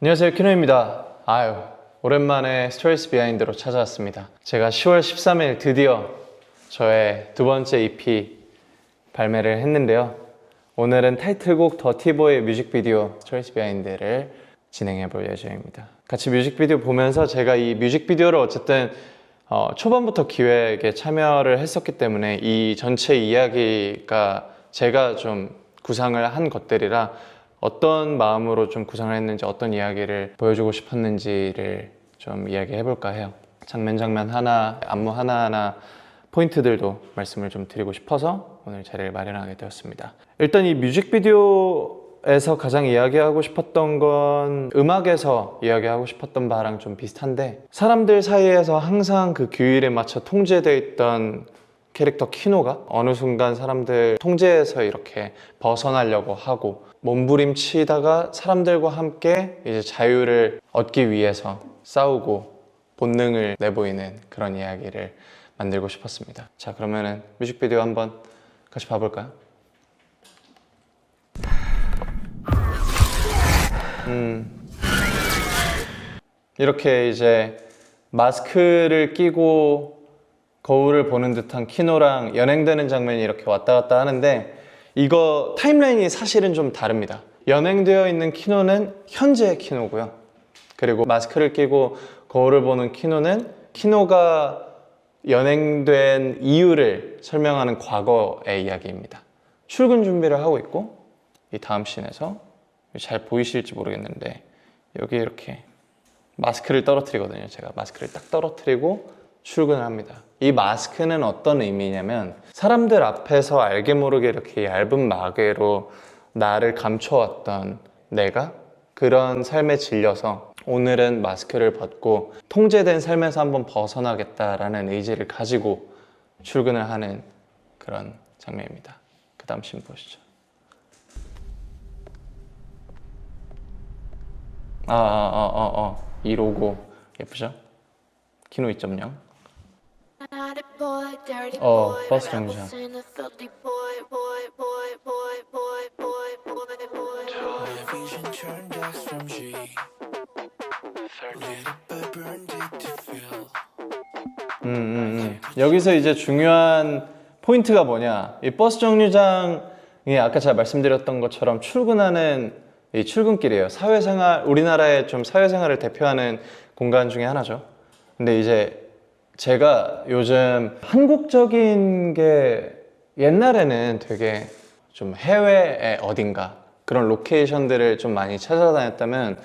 안녕하세요, 키노입니다. 오랜만에 스토리스 비하인드로 찾아왔습니다. 제가 10월 13일 드디어 저의 두 번째 EP 발매를 했는데요. 오늘은 타이틀곡 더티보이의 뮤직비디오 스토리스 비하인드를 진행해 볼 예정입니다. 같이 뮤직비디오 보면서 제가 이 뮤직비디오를 어쨌든 초반부터 기획에 참여를 했었기 때문에 이 전체 이야기가 제가 좀 구상을 한 것들이라 어떤 마음으로 좀 구상을 했는지, 어떤 이야기를 보여주고 싶었는지를 좀 이야기해 볼까 해요. 장면 하나, 안무 하나하나 포인트들도 말씀을 좀 드리고 싶어서 오늘 자리를 마련하게 되었습니다. 일단 이 뮤직비디오에서 가장 이야기하고 싶었던 건 음악에서 이야기하고 싶었던 바랑 좀 비슷한데, 사람들 사이에서 항상 그 규율에 맞춰 통제되어 있던 캐릭터 키노가 어느 순간 사람들 통제에서 이렇게 벗어나려고 하고 몸부림치다가 사람들과 함께 이제 자유를 얻기 위해서 싸우고 본능을 내보이는 그런 이야기를 만들고 싶었습니다. 자, 그러면은 뮤직비디오 한번 같이 봐볼까요? 이렇게 이제 마스크를 끼고 거울을 보는 듯한 키노랑 연행되는 장면이 이렇게 왔다 갔다 하는데, 이거 타임라인이 사실은 좀 다릅니다. 연행되어 있는 키노는 현재의 키노고요. 그리고 마스크를 끼고 거울을 보는 키노는 키노가 연행된 이유를 설명하는 과거의 이야기입니다. 출근 준비를 하고 있고, 이 다음 씬에서 잘 보이실지 모르겠는데 여기 이렇게 마스크를 떨어뜨리거든요. 제가 마스크를 딱 떨어뜨리고 출근을 합니다. 이 마스크는 어떤 의미냐면, 사람들 앞에서 알게 모르게 이렇게 얇은 마개로 나를 감춰왔던 내가 그런 삶에 질려서 오늘은 마스크를 벗고 통제된 삶에서 한번 벗어나겠다라는 의지를 가지고 출근을 하는 그런 장면입니다. 그 다음 씬 보시죠. 이 로고 예쁘죠? 키노 2.0. 버스 정류장. 여기서 이제 중요한 포인트가 뭐냐, 이 버스 정류장이 아까 제가 말씀드렸던 것처럼 출근하는 이 출근길이에요. 사회생활, 우리나라의 좀 사회생활을 대표하는 공간 중에 하나죠. 근데 이제 제가 요즘 한국적인 게, 옛날에는 되게 좀 해외의 어딘가 그런 로케이션들을 좀 많이 찾아다녔다면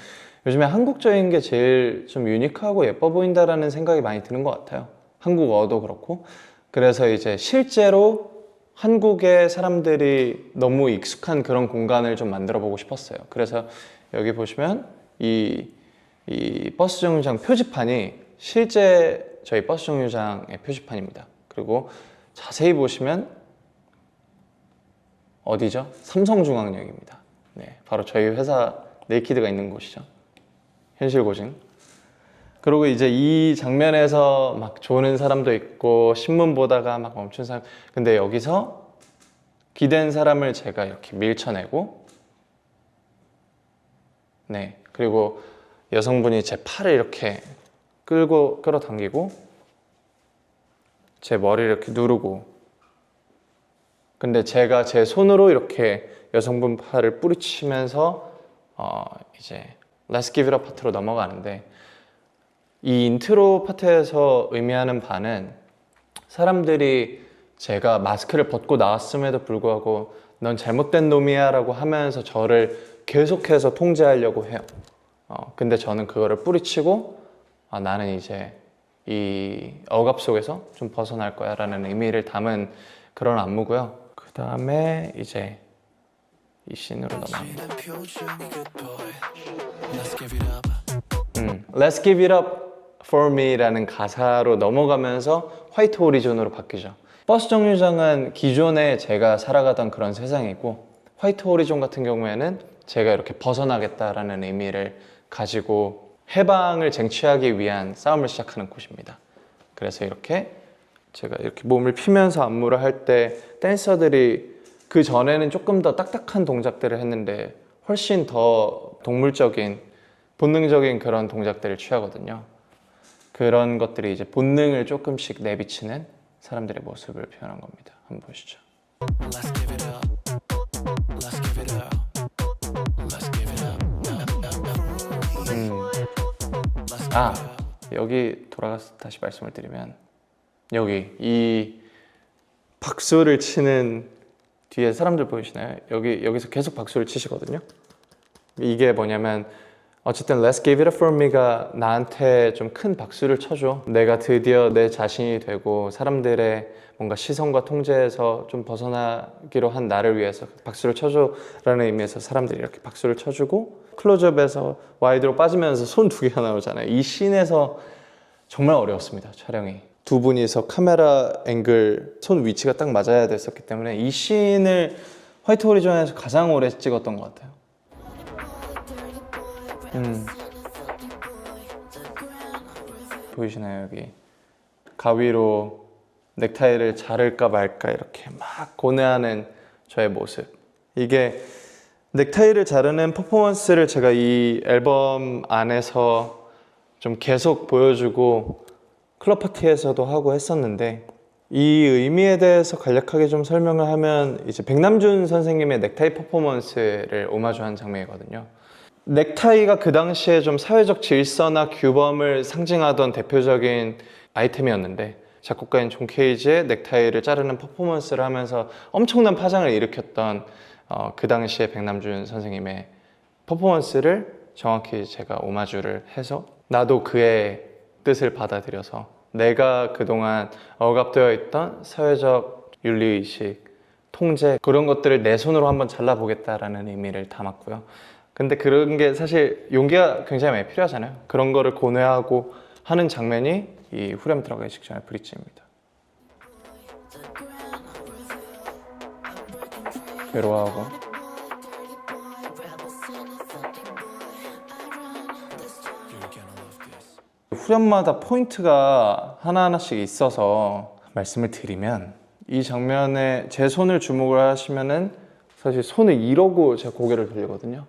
요즘에 한국적인 게 제일 좀 유니크하고 예뻐 보인다라는 생각이 많이 드는 것 같아요. 한국어도 그렇고. 그래서 이제 실제로 한국의 사람들이 너무 익숙한 그런 공간을 좀 만들어 보고 싶었어요. 그래서 여기 보시면 이 버스 정류장 표지판이 실제 저희 버스 정류장의 표지판입니다. 그리고 자세히 보시면 어디죠? 삼성중앙역입니다. 네, 바로 저희 회사 네이키드가 있는 곳이죠. 현실고증. 그리고 이제 이 장면에서 막 조는 사람도 있고 신문 보다가 막 멈춘 사람, 근데 여기서 기댄 사람을 제가 이렇게 밀쳐내고, 네, 그리고 여성분이 제 팔을 이렇게 끌어당기고 제 머리를 이렇게 누르고, 근데 제가 제 손으로 이렇게 여성분 팔을 뿌리치면서 이제 Let's Give It Up 파트로 넘어가는데, 이 인트로 파트에서 의미하는 바는 사람들이 제가 마스크를 벗고 나왔음에도 불구하고 넌 잘못된 놈이야 라고 하면서 저를 계속해서 통제하려고 해요. 근데 저는 그거를 뿌리치고 나는 이제 이 억압 속에서 좀 벗어날 거야 라는 의미를 담은 그런 안무고요. 그 다음에 이제 이 씬으로 넘어갑니다. Let's give it up for me 라는 가사로 넘어가면서 화이트 오리존으로 바뀌죠. 버스 정류장은 기존에 제가 살아가던 그런 세상이고, 화이트 오리존 같은 경우에는 제가 이렇게 벗어나겠다라는 의미를 가지고 해방을 쟁취하기 위한 싸움을 시작하는 곳입니다. 그래서 이렇게 제가 이렇게 몸을 피면서 안무를 할 때 댄서들이 그 전에는 조금 더 딱딱한 동작들을 했는데 훨씬 더 동물적인 본능적인 그런 동작들을 취하거든요. 그런 것들이 이제 본능을 조금씩 내비치는 사람들의 모습을 표현한 겁니다. 한번 보시죠. Let's give it up. Let's give it up. Let's give it up. 여기 돌아가서 다시 말씀을 드리면 여기 이 박수를 치는 뒤에 사람들 보이시나요? 여기서 계속 박수를 치시거든요. 이게 뭐냐면 어쨌든 Let's give it up for me가 나한테 좀 큰 박수를 쳐줘. 내가 드디어 내 자신이 되고 사람들의 뭔가 시선과 통제에서 좀 벗어나기로 한 나를 위해서 박수를 쳐줘 라는 의미에서 사람들이 이렇게 박수를 쳐주고 클로즈업에서 와이드로 빠지면서 손 두 개가 나오잖아요. 이 씬에서 정말 어려웠습니다. 촬영이. 두 분이서 카메라 앵글, 손 위치가 딱 맞아야 됐었기 때문에 이 씬을 화이트 호리존에서 가장 오래 찍었던 것 같아요. 보이시나요? 여기 가위로 넥타이를 자를까 말까 이렇게 막 고뇌하는 저의 모습. 이게 넥타이를 자르는 퍼포먼스를 제가 이 앨범 안에서 좀 계속 보여주고 클럽 파티에서도 하고 했었는데 이 의미에 대해서 간략하게 좀 설명을 하면 이제 백남준 선생님의 넥타이 퍼포먼스를 오마주한 장면이거든요. 넥타이가 그 당시에 좀 사회적 질서나 규범을 상징하던 대표적인 아이템이었는데 작곡가인 존 케이지의 넥타이를 자르는 퍼포먼스를 하면서 엄청난 파장을 일으켰던 그 당시에 백남준 선생님의 퍼포먼스를 정확히 제가 오마주를 해서 나도 그의 뜻을 받아들여서 내가 그동안 억압되어 있던 사회적 윤리의식, 통제 그런 것들을 내 손으로 한번 잘라보겠다라는 의미를 담았고요. 근데 그런 게 사실 용기가 굉장히 많이 필요하잖아요. 그런 거를 고뇌하고 하는 장면이 이 후렴 들어가기 직전의 브릿지입니다. 괴로워하고 후렴마다 포인트가 하나하나씩 있어서 말씀을 드리면 이 장면에 제 손을 주목을 하시면은 사실 손을 이러고 제가 고개를 돌리거든요.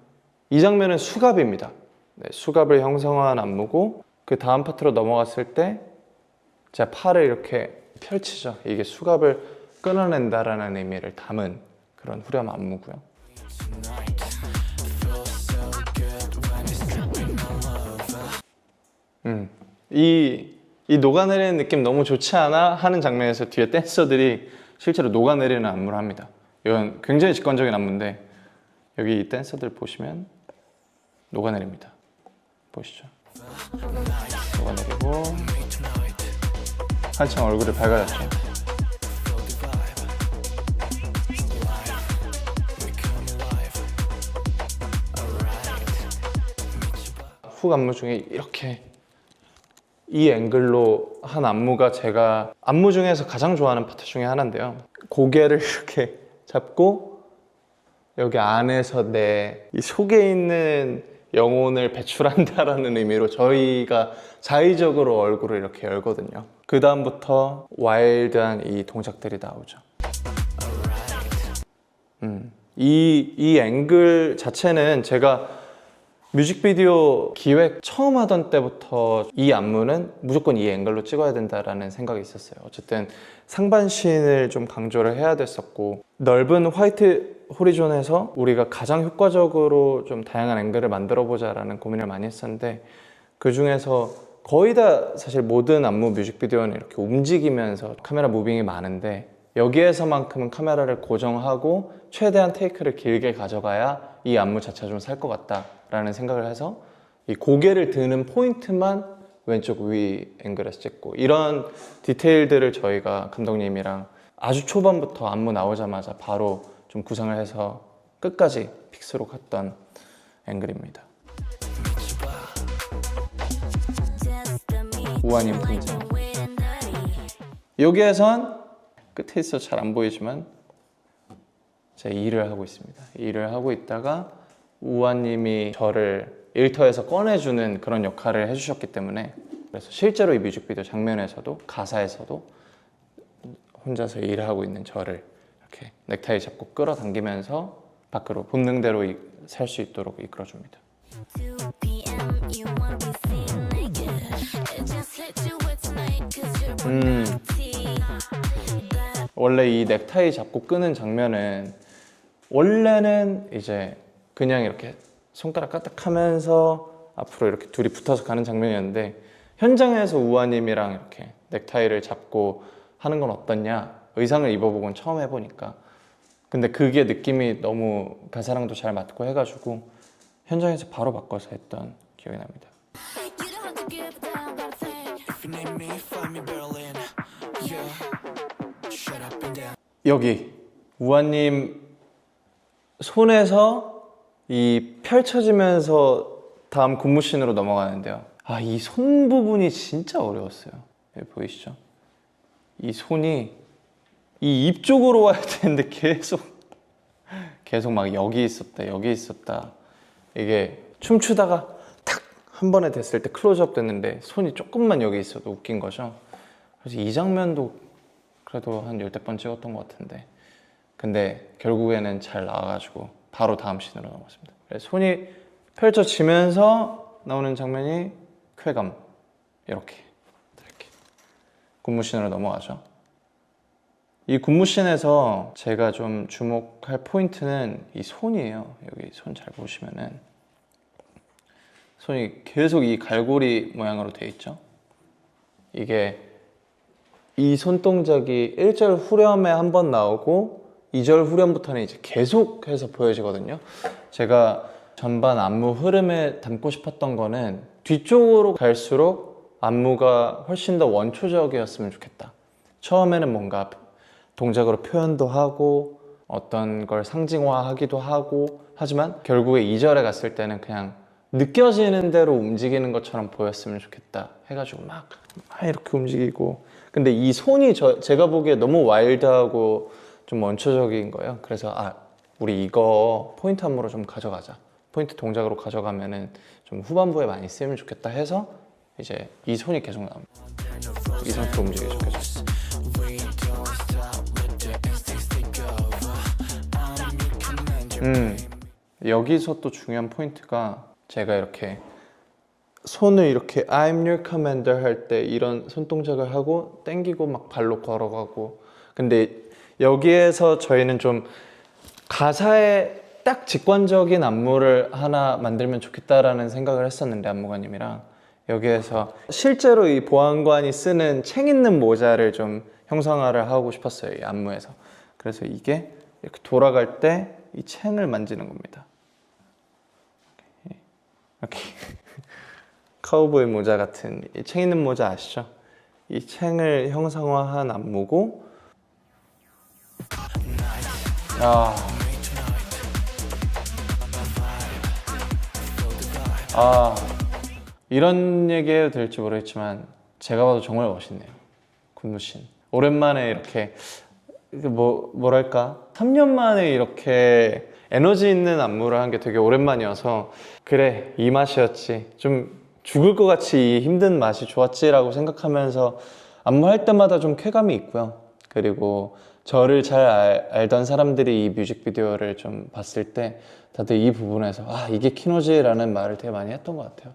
이 장면은 수갑입니다. 네, 수갑을 형성한 안무고 그 다음 파트로 넘어갔을 때 제가 팔을 이렇게 펼치죠. 이게 수갑을 끊어낸다라는 의미를 담은 그런 후렴 안무고요. 이 녹아내리는 느낌 너무 좋지 않아? 하는 장면에서 뒤에 댄서들이 실제로 녹아내리는 안무를 합니다. 이건 굉장히 직관적인 안무인데 여기 이 댄서들 보시면 녹아내립니다. 보시죠. 녹아내리고 한참 얼굴을 밝아졌죠. 훅 안무 중에 이렇게 이 앵글로 한 안무가 제가 안무 중에서 가장 좋아하는 파트 중에 하나인데요. 고개를 이렇게 잡고 여기 안에서 내 이 속에 있는 영혼을 배출한다라는 의미로 저희가 자의적으로 얼굴을 이렇게 열거든요. 그 다음부터 와일드한 이 동작들이 나오죠. 이 앵글 자체는 제가 뮤직비디오 기획 처음 하던 때부터 이 안무는 무조건 이 앵글로 찍어야 된다라는 생각이 있었어요. 어쨌든 상반신을 좀 강조를 해야 됐었고 넓은 화이트 호리존에서 우리가 가장 효과적으로 좀 다양한 앵글을 만들어 보자라는 고민을 많이 했었는데 그 중에서 거의 다 사실 모든 안무 뮤직비디오는 이렇게 움직이면서 카메라 무빙이 많은데 여기에서만큼은 카메라를 고정하고 최대한 테이크를 길게 가져가야 이 안무 자체가 좀 살 것 같다라는 생각을 해서 이 고개를 드는 포인트만 왼쪽 위 앵글에서 찍고 이런 디테일들을 저희가 감독님이랑 아주 초반부터 안무 나오자마자 바로 좀 구상을 해서 끝까지 픽스로 갔던 앵글입니다. 우아님 등장. 여기에선 끝에 있어 잘 안 보이지만 제가 일을 하고 있습니다. 일을 하고 있다가 우아님이 저를 일터에서 꺼내주는 그런 역할을 해주셨기 때문에 그래서 실제로 이 뮤직비디오 장면에서도 가사에서도 혼자서 일을 하고 있는 저를 이렇게 넥타이 잡고 끌어당기면서 밖으로 본능대로 살 수 있도록 이끌어줍니다. 원래 이 넥타이 잡고 끄는 장면은 원래는 이제 그냥 이렇게 손가락 까딱하면서 앞으로 이렇게 둘이 붙어서 가는 장면이었는데 현장에서 우아님이랑 이렇게 넥타이를 잡고 하는 건 어떻냐, 의상을 입어보곤 처음 해보니까 근데 그게 느낌이 너무 가사랑도 잘 맞고 해가지고 현장에서 바로 바꿔서 했던 기억이 납니다. 여기 우아님 손에서 이 펼쳐지면서 다음 군무신으로 넘어가는데요. 아, 이 손 부분이 진짜 어려웠어요. 여기 보이시죠? 이 손이 이 입 쪽으로 와야 되는데 계속 막 여기 있었다 여기 있었다. 이게 춤추다가 탁 한 번에 됐을 때 클로즈업 됐는데 손이 조금만 여기 있어도 웃긴 거죠. 그래서 이 장면도 그래도 한 10번 찍었던 것 같은데 근데 결국에는 잘 나와가지고 바로 다음 씬으로 넘어갔습니다. 손이 펼쳐지면서 나오는 장면이 쾌감, 이렇게 군무씬으로 넘어가죠. 이 군무씬에서 제가 좀 주목할 포인트는 이 손이에요. 여기 손 잘 보시면은 손이 계속 이 갈고리 모양으로 돼 있죠. 이게 이 손동작이 1절 후렴에 한 번 나오고 2절 후렴부터는 이제 계속해서 보여지거든요. 제가 전반 안무 흐름에 담고 싶었던 거는 뒤쪽으로 갈수록 안무가 훨씬 더 원초적이었으면 좋겠다. 처음에는 뭔가 동작으로 표현도 하고 어떤 걸 상징화하기도 하고 하지만 결국에 2절에 갔을 때는 그냥 느껴지는 대로 움직이는 것처럼 보였으면 좋겠다 해가지고 막 이렇게 움직이고 근데 이 손이 제가 보기에 너무 와일드하고 좀 원초적인 거예요. 그래서 우리 이거 포인트 안무로 좀 가져가자, 포인트 동작으로 가져가면은 좀 후반부에 많이 쓰이면 좋겠다 해서 이제 이 손이 계속 나옵니다. 이 상태로 움직이기 좋겠죠. 여기서 또 중요한 포인트가 제가 이렇게 손을 이렇게 I'm your commander 할 때 이런 손동작을 하고 땡기고 막 발로 걸어가고 근데 여기에서 저희는 좀 가사에 딱 직관적인 안무를 하나 만들면 좋겠다라는 생각을 했었는데 안무가님이랑 여기에서 실제로 이 보안관이 쓰는 챙 있는 모자를 좀 형상화를 하고 싶었어요. 이 안무에서. 그래서 이게 이렇게 돌아갈 때 이 챙을 만지는 겁니다. 이렇게 카우보이 모자 같은 이 챙 있는 모자 아시죠? 이 챙을 형상화한 안무고 이런 얘기 해도 될지 모르겠지만 제가 봐도 정말 멋있네요. 군무신 오랜만에 이렇게 뭐랄까 3년 만에 이렇게 에너지 있는 안무를 한 게 되게 오랜만이어서 그래 이 맛이었지, 좀 죽을 것 같이 이 힘든 맛이 좋았지 라고 생각하면서 안무할 때마다 좀 쾌감이 있고요. 그리고 저를 잘 알던 사람들이 이 뮤직비디오를 좀 봤을 때 다들 이 부분에서 이게 키노지 라는 말을 되게 많이 했던 것 같아요.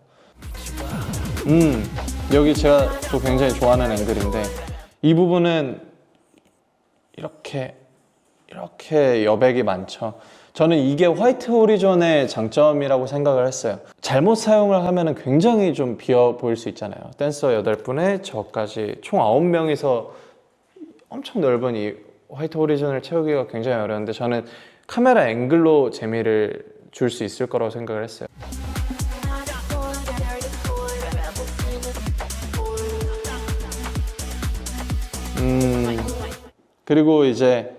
여기 제가 또 굉장히 좋아하는 앵글인데 이 부분은 이렇게 여백이 많죠. 저는 이게 화이트 호리존의 장점이라고 생각을 했어요. 잘못 사용을 하면 굉장히 좀 비어 보일 수 있잖아요. 댄서 8분에 저까지 총 9명이서 엄청 넓은 이 화이트 호리존을 채우기가 굉장히 어려운데 저는 카메라 앵글로 재미를 줄 수 있을 거라고 생각을 했어요. 그리고 이제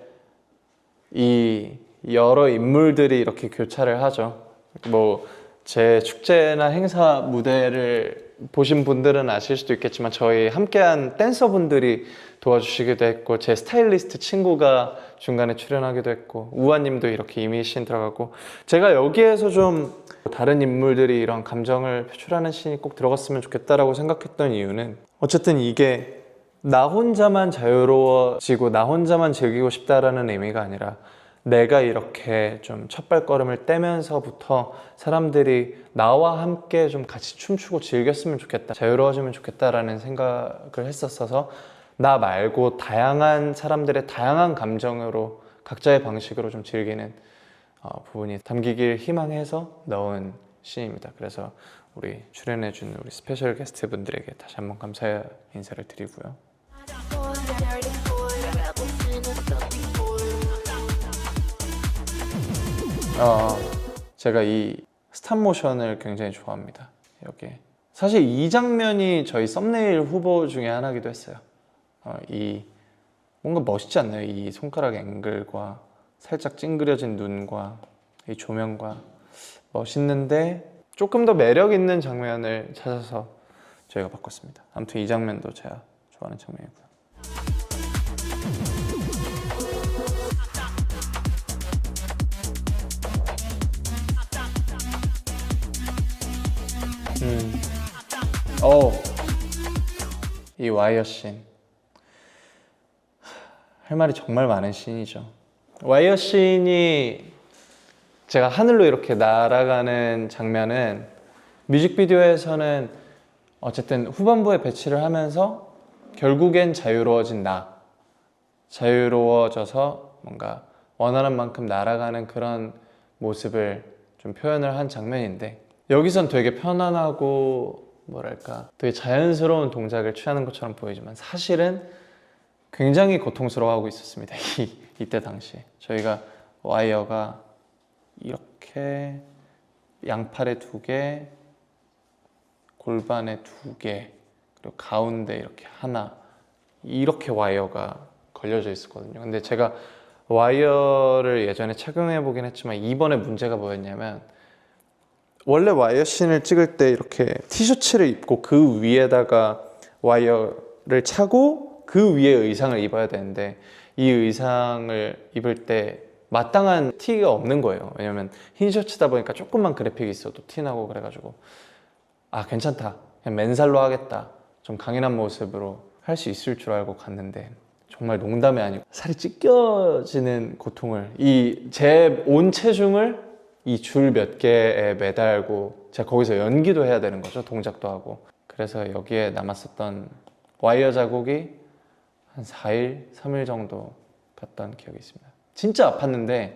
이 여러 인물들이 이렇게 교차를 하죠. 뭐 제 축제나 행사 무대를 보신 분들은 아실 수도 있겠지만 저희 함께한 댄서분들이 도와주시기도 했고 제 스타일리스트 친구가 중간에 출연하기도 했고 우아님도 이렇게 이미신 들어가고 제가 여기에서 좀 다른 인물들이 이런 감정을 표출하는 씬이 꼭 들어갔으면 좋겠다라고 생각했던 이유는 어쨌든 이게 나 혼자만 자유로워지고 나 혼자만 즐기고 싶다라는 의미가 아니라 내가 이렇게 좀 첫발걸음을 떼면서부터 사람들이 나와 함께 좀 같이 춤추고 즐겼으면 좋겠다, 자유로워지면 좋겠다라는 생각을 했었어서 나 말고 다양한 사람들의 다양한 감정으로 각자의 방식으로 좀 즐기는 부분이 담기길 희망해서 넣은 시입니다. 그래서 우리 출연해준 우리 스페셜 게스트 분들에게 다시 한번 감사의 인사를 드리고요. 제가 이 스탑 모션을 굉장히 좋아합니다. 이렇게 사실 이 장면이 저희 썸네일 후보 중에 하나기도 했어요. 이 뭔가 멋있지 않나요? 이 손가락 앵글과 살짝 찡그려진 눈과 이 조명과 멋있는데 조금 더 매력 있는 장면을 찾아서 저희가 바꿨습니다. 아무튼 이 장면도 제가 좋아하는 장면이고요. 이 와이어 씬, 할 말이 정말 많은 씬이죠. 와이어 씬이 제가 하늘로 이렇게 날아가는 장면은 뮤직비디오에서는 어쨌든 후반부에 배치를 하면서 결국엔 자유로워진 나, 자유로워져서 뭔가 원하는 만큼 날아가는 그런 모습을 좀 표현을 한 장면인데, 여기선 되게 편안하고 뭐랄까 되게 자연스러운 동작을 취하는 것처럼 보이지만 사실은 굉장히 고통스러워하고 있었습니다. 이때 당시에 저희가 와이어가 이렇게 양팔에 2개, 골반에 2개, 그리고 가운데 이렇게 하나, 이렇게 와이어가 걸려져 있었거든요. 근데 제가 와이어를 예전에 착용해 보긴 했지만 이번에 문제가 뭐였냐면, 원래 와이어 씬을 찍을 때 이렇게 티셔츠를 입고 그 위에다가 와이어를 차고 그 위에 의상을 입어야 되는데, 이 의상을 입을 때 마땅한 티가 없는 거예요. 왜냐면 흰 셔츠다 보니까 조금만 그래픽이 있어도 티나고, 그래가지고 괜찮다, 그냥 맨살로 하겠다, 좀 강인한 모습으로 할 수 있을 줄 알고 갔는데 정말 농담이 아니고 살이 찢겨지는 고통을, 이 제 온 체중을 이 줄 몇 개에 매달고 제가 거기서 연기도 해야 되는 거죠. 동작도 하고. 그래서 여기에 남았었던 와이어 자국이 한 4일, 3일 정도 갔던 기억이 있습니다. 진짜 아팠는데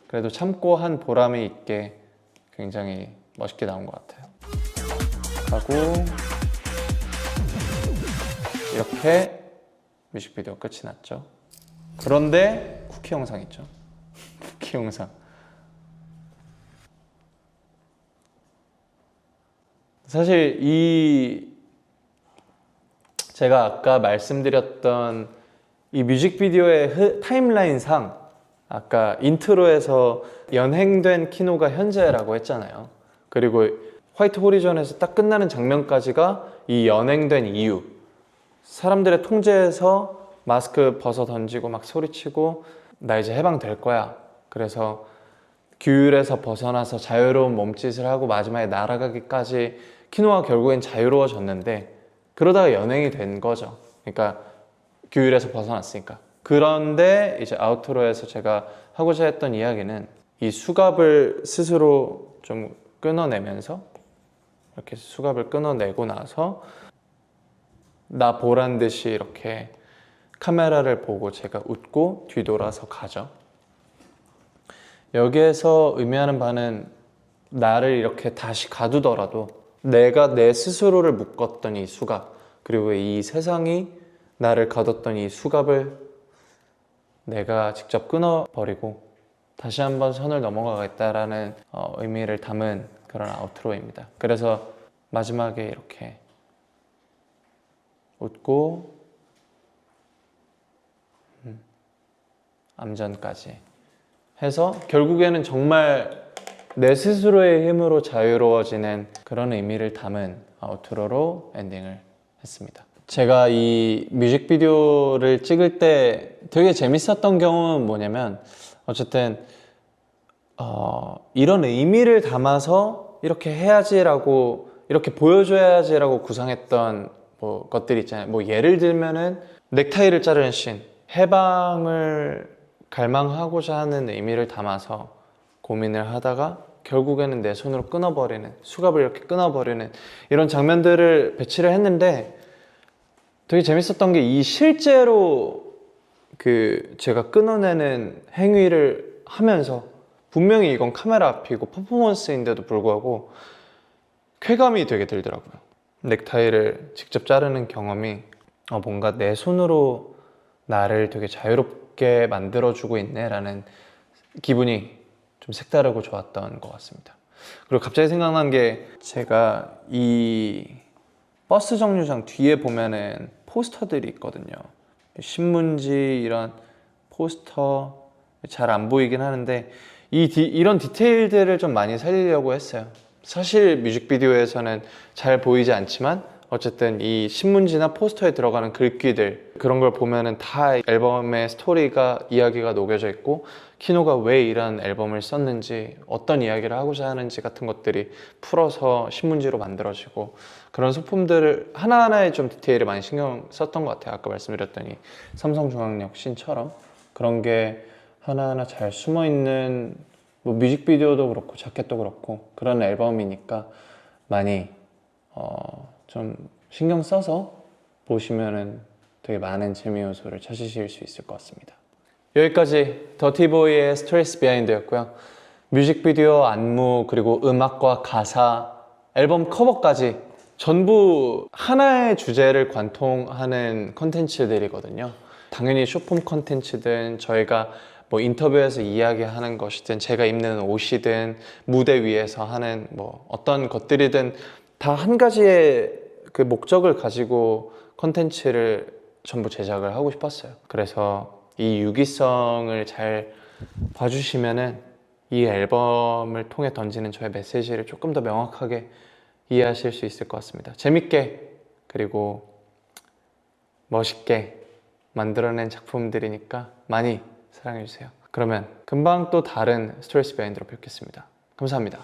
그래도 참고 한 보람이 있게 굉장히 멋있게 나온 것 같아요. 하고 이렇게 뮤직비디오 끝이 났죠. 그런데 쿠키 영상 있죠. 쿠키 영상. 사실 제가 아까 말씀드렸던 이 뮤직비디오의 타임라인상, 아까 인트로에서 연행된 키노가 현재라고 했잖아요. 그리고 화이트 호리존에서 딱 끝나는 장면까지가 이 연행된 이유, 사람들의 통제에서 마스크 벗어 던지고 막 소리치고 나 이제 해방될 거야, 그래서 규율에서 벗어나서 자유로운 몸짓을 하고 마지막에 날아가기까지 키노가 결국엔 자유로워졌는데, 그러다가 연행이 된 거죠. 그러니까 규율에서 벗어났으니까. 그런데 이제 아우트로에서 제가 하고자 했던 이야기는 이 수갑을 스스로 좀 끊어내면서, 이렇게 수갑을 끊어내고 나서 나 보란 듯이 이렇게 카메라를 보고 제가 웃고 뒤돌아서 가죠. 여기에서 의미하는 바는 나를 이렇게 다시 가두더라도 내가 내 스스로를 묶었던 이 수갑, 그리고 이 세상이 나를 가뒀던 이 수갑을 내가 직접 끊어버리고 다시 한번 선을 넘어가겠다라는 의미를 담은 그런 아우트로입니다. 그래서 마지막에 이렇게 웃고 암전까지 해서 결국에는 정말 내 스스로의 힘으로 자유로워지는 그런 의미를 담은 아우트로로 엔딩을 했습니다. 제가 이 뮤직비디오를 찍을 때 되게 재밌었던 경험은 뭐냐면, 어쨌든 이런 의미를 담아서 이렇게 해야지라고, 이렇게 보여줘야지라고 구상했던 것들이 있잖아요. 뭐 예를 들면은 넥타이를 자르는 씬, 해방을 갈망하고자 하는 의미를 담아서 고민을 하다가 결국에는 내 손으로 끊어버리는, 수갑을 이렇게 끊어버리는 이런 장면들을 배치를 했는데 되게 재밌었던 게 이 실제로 제가 끊어내는 행위를 하면서 분명히 이건 카메라 앞이고 퍼포먼스인데도 불구하고 쾌감이 되게 들더라고요. 넥타이를 직접 자르는 경험이 뭔가 내 손으로 나를 되게 자유롭게 만들어주고 있네 라는 기분이 좀 색다르고 좋았던 것 같습니다. 그리고 갑자기 생각난 게 제가 이 버스 정류장 뒤에 보면은 포스터들이 있거든요. 신문지 이런 포스터 잘 안 보이긴 하는데 이런 디테일들을 좀 많이 살리려고 했어요. 사실 뮤직비디오에서는 잘 보이지 않지만 어쨌든 이 신문지나 포스터에 들어가는 글귀들 그런 걸 보면은 다 앨범의 스토리가 이야기가 녹여져 있고 키노가 왜 이런 앨범을 썼는지 어떤 이야기를 하고자 하는지 같은 것들이 풀어서 신문지로 만들어지고 그런 소품들을 하나하나에 좀 디테일을 많이 신경 썼던 것 같아요. 아까 말씀드렸더니 삼성중앙역 씬처럼 그런 게 하나하나 잘 숨어있는 뭐 뮤직비디오도 그렇고 자켓도 그렇고 그런 앨범이니까 많이 좀 신경 써서 보시면은 되게 많은 재미 요소를 찾으실 수 있을 것 같습니다. 여기까지 더티보이의 스트레스 비하인드였고요. 뮤직비디오 안무 그리고 음악과 가사, 앨범 커버까지 전부 하나의 주제를 관통하는 컨텐츠들이거든요. 당연히 쇼폼 컨텐츠든 저희가 뭐 인터뷰에서 이야기하는 것이든 제가 입는 옷이든 무대 위에서 하는 뭐 어떤 것들이든 다 한 가지의 그 목적을 가지고 컨텐츠를 전부 제작을 하고 싶었어요. 그래서 이 유기성을 잘 봐주시면은 이 앨범을 통해 던지는 저의 메시지를 조금 더 명확하게 이해하실 수 있을 것 같습니다. 재밌게 그리고 멋있게 만들어낸 작품들이니까 많이 사랑해주세요. 그러면 금방 또 다른 스트레스 비하인드로 뵙겠습니다. 감사합니다.